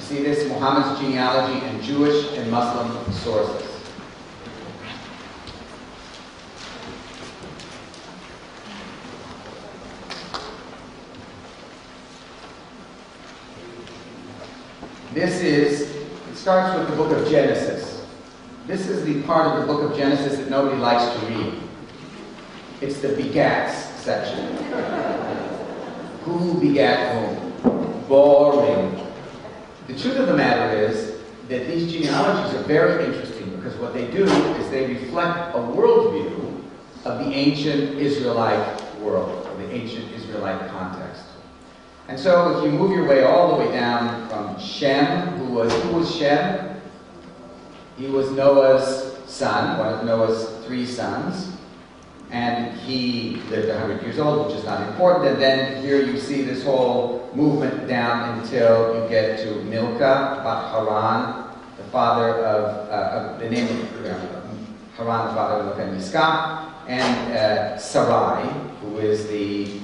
You see this? Muhammad's genealogy and Jewish and Muslim sources. It starts with the book of Genesis. This is the part of the book of Genesis that nobody likes to read. It's the begats section. Who begat whom? Boring. The truth of the matter is that these genealogies are very interesting because what they do is they reflect a worldview of the ancient Israelite world, of the ancient Israelite context. And so if you move your way all the way down from Shem, who was Shem? He was Noah's son, one of Noah's 3 sons. And he lived 100 years old, which is not important. And then here you see this whole movement down until you get to Milcah, Bat Haran, the father of the name of Haran, the father of Milcah and Yiscah, and Sarai, who is the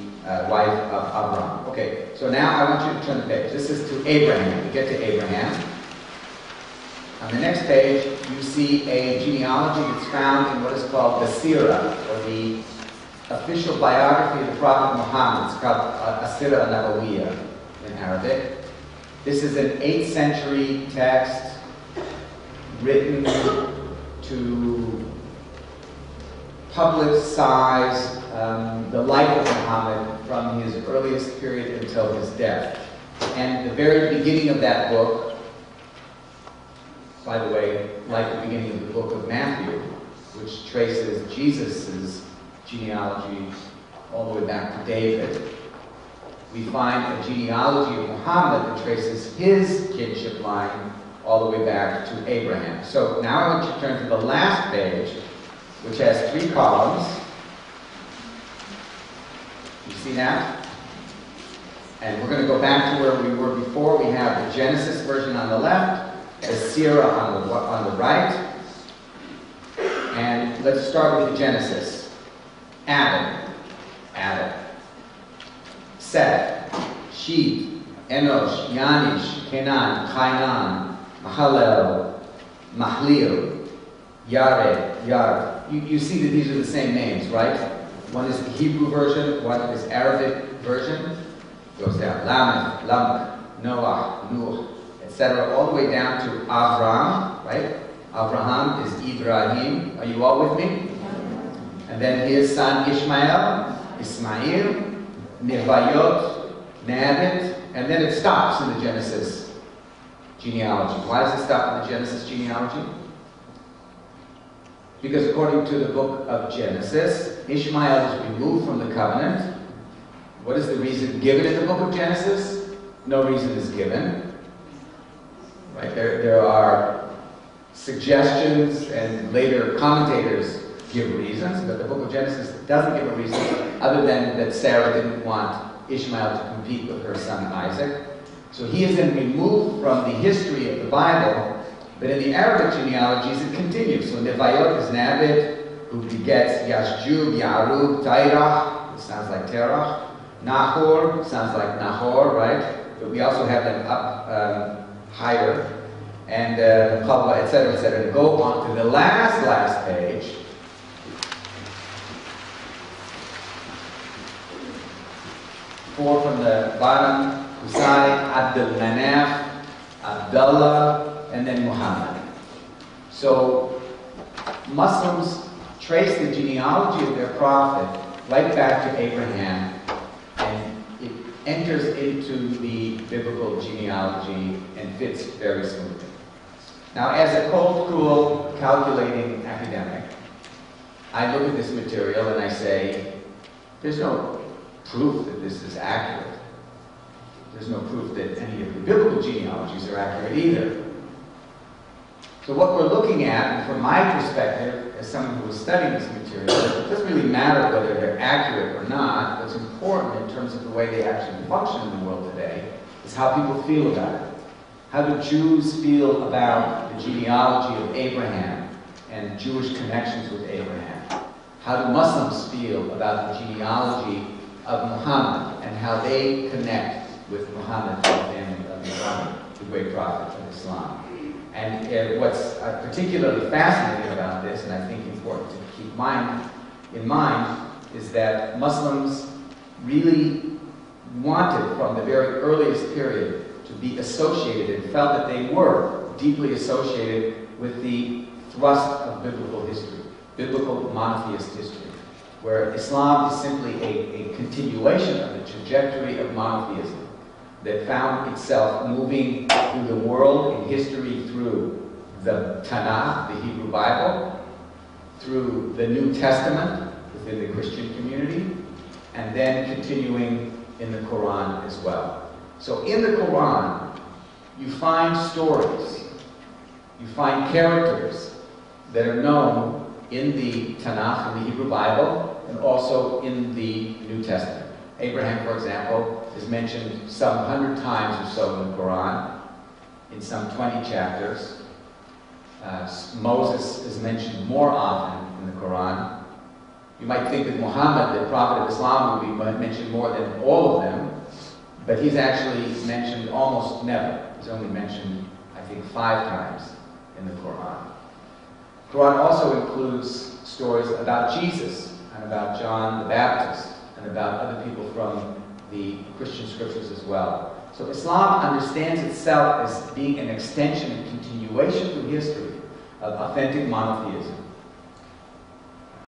wife of Abraham. Okay, so now I want you to turn the page. This is to Abraham. We get to Abraham. On the next page, you see a genealogy that's found in what is called the Sirah, or the official biography of the Prophet Muhammad. It's called Asira Nabawiyya in Arabic. This is an 8th century text written to publicize the life of Muhammad from his earliest period until his death. And the very beginning of that book, by the way, like the beginning of the book of Matthew, which traces Jesus' genealogy all the way back to David, we find a genealogy of Muhammad that traces his kinship line all the way back to Abraham. So now I want you to turn to the last page, which has 3 columns. You see that? And we're going to go back to where we were before. We have the Genesis version on the left, the Sirah on the right. And let's start with the Genesis. Adam. Seth. Sheet. Enosh. Yanish. Kenan. Kainan. Mahalel. Mahlil. Yared. Yard. You see that these are the same names, right? One is the Hebrew version, one is Arabic version. Goes down. Lamech, Lamech, Noah, Nuh, etc. All the way down to Avraham, right? Abraham is Ibrahim. Are you all with me? And then his son Ishmael, Ismail, Nevayot, Nabit, and then it stops in the Genesis genealogy. Why does it stop in the Genesis genealogy? Because according to the book of Genesis, Ishmael is removed from the covenant. What is the reason given in the book of Genesis? No reason is given. Right? There are suggestions, and later commentators give reasons, but the book of Genesis doesn't give a reason other than that Sarah didn't want Ishmael to compete with her son Isaac. So he is then removed from the history of the Bible. But in the Arabic genealogies, it continues. So Nevayot is Nabit, who begets Yashjub, Yarub, Tairach, it sounds like Terach. Nahor, sounds like Nahor, right? But we also have them up higher. And Qabla, etc., etc. To go on to the last page. Four from the bottom. Qusay, Abdul Manaf, Abdullah, and then Muhammad. So Muslims trace the genealogy of their prophet right back to Abraham, and it enters into the biblical genealogy and fits very smoothly. Now, as a cold, cool, calculating academic, I look at this material and I say, there's no proof that this is accurate. There's no proof that any of the biblical genealogies are accurate either. So what we're looking at, and from my perspective, as someone who is studying this material, it doesn't really matter whether they're accurate or not. What's important in terms of the way they actually function in the world today is how people feel about it. How do Jews feel about the genealogy of Abraham and Jewish connections with Abraham? How do Muslims feel about the genealogy of Muhammad and how they connect with Muhammad and the family of Muhammad? The great prophet of Islam. And what's particularly fascinating about this, and I think important to keep in mind, is that Muslims really wanted from the very earliest period to be associated and felt that they were deeply associated with the thrust of biblical history, biblical monotheist history, where Islam is simply a continuation of the trajectory of monotheism that found itself moving through the world in history through the Tanakh, the Hebrew Bible, through the New Testament within the Christian community, and then continuing in the Quran as well. So in the Quran, you find stories, you find characters that are known in the Tanakh, in the Hebrew Bible, and also in the New Testament. Abraham, for example, is mentioned some 100 times or so in the Quran, in some 20 chapters. Moses is mentioned more often in the Quran. You might think that Muhammad, the prophet of Islam, would be mentioned more than all of them, but he's actually mentioned almost never. He's only mentioned, I think, 5 times in the Quran. The Quran also includes stories about Jesus and about John the Baptist and about other people from the Christian scriptures as well. So Islam understands itself as being an extension and continuation through history of authentic monotheism.